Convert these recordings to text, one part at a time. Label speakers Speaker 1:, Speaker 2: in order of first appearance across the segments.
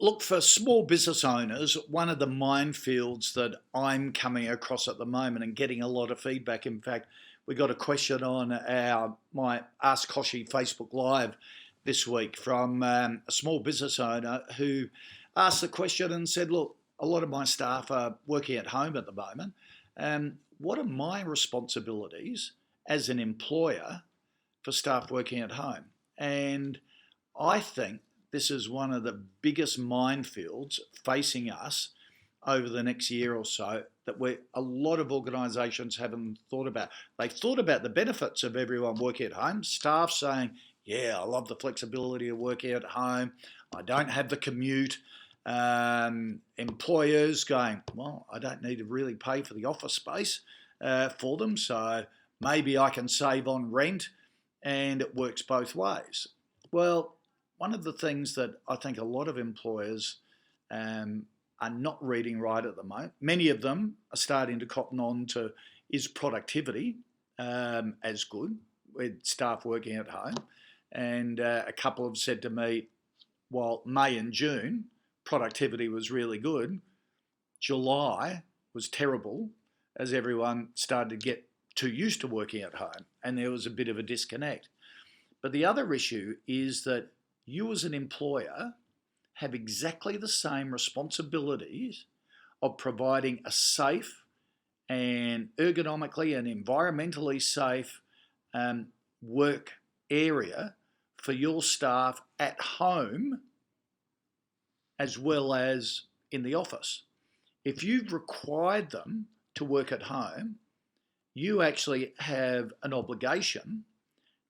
Speaker 1: Look, for small business owners, one of the minefields that I'm coming across at the moment and getting a lot of feedback. In fact, we got a question on my Ask Kochie Facebook Live this week from a small business owner who asked the question and said, look, a lot of my staff are working at home at the moment. What are my responsibilities as an employer for staff working at home? And I think this is one of the biggest minefields facing us over the next year or so that a lot of organisations haven't thought about. They've thought about the benefits of everyone working at home, staff saying, yeah, I love the flexibility of working at home, I don't have the commute. Employers going, well, I don't need to really pay for the office space for them, so maybe I can save on rent, and it works both ways. Well, one of the things that I think a lot of employers are not reading right at the moment, many of them are starting to cotton on to, is productivity as good with staff working at home. And a couple have said to me, while May and June, productivity was really good, July was terrible as everyone started to get too used to working at home and there was a bit of a disconnect. But the other issue is that you as an employer have exactly the same responsibilities of providing a safe and ergonomically and environmentally safe work area for your staff at home as well as in the office. If you've required them to work at home, you actually have an obligation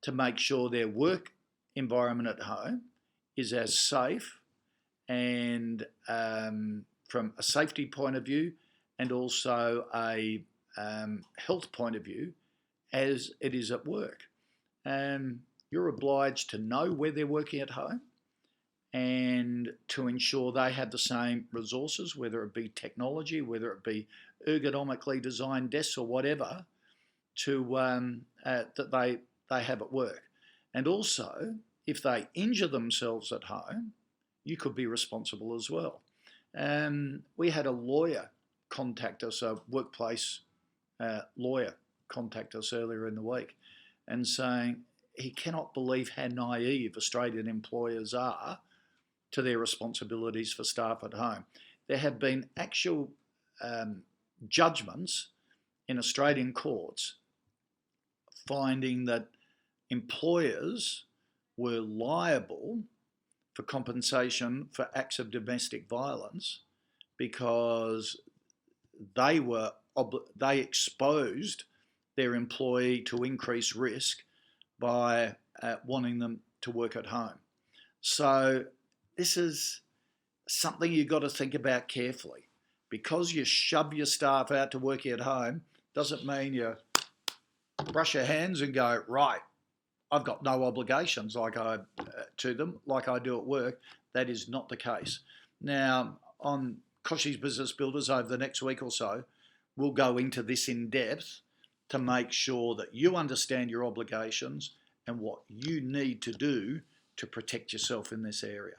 Speaker 1: to make sure their work environment at home is as safe and from a safety point of view and also a health point of view as it is at work. You're obliged to know where they're working at home and to ensure they have the same resources, whether it be technology, whether it be ergonomically designed desks or whatever, to that they have at work. And also, if they injure themselves at home, you could be responsible as well. We had a lawyer contact us, a workplace lawyer contact us earlier in the week and saying he cannot believe how naive Australian employers are to their responsibilities for staff at home. There have been actual judgments in Australian courts finding that employers were liable for compensation for acts of domestic violence because they exposed their employee to increased risk by wanting them to work at home. So this is something you've got to think about carefully. Because you shove your staff out to working at home doesn't mean you brush your hands and go, right, I've got no obligations to them like I do at work. That is not the case. Now, on Kochie's Business Builders over the next week or so, we'll go into this in depth to make sure that you understand your obligations and what you need to do to protect yourself in this area.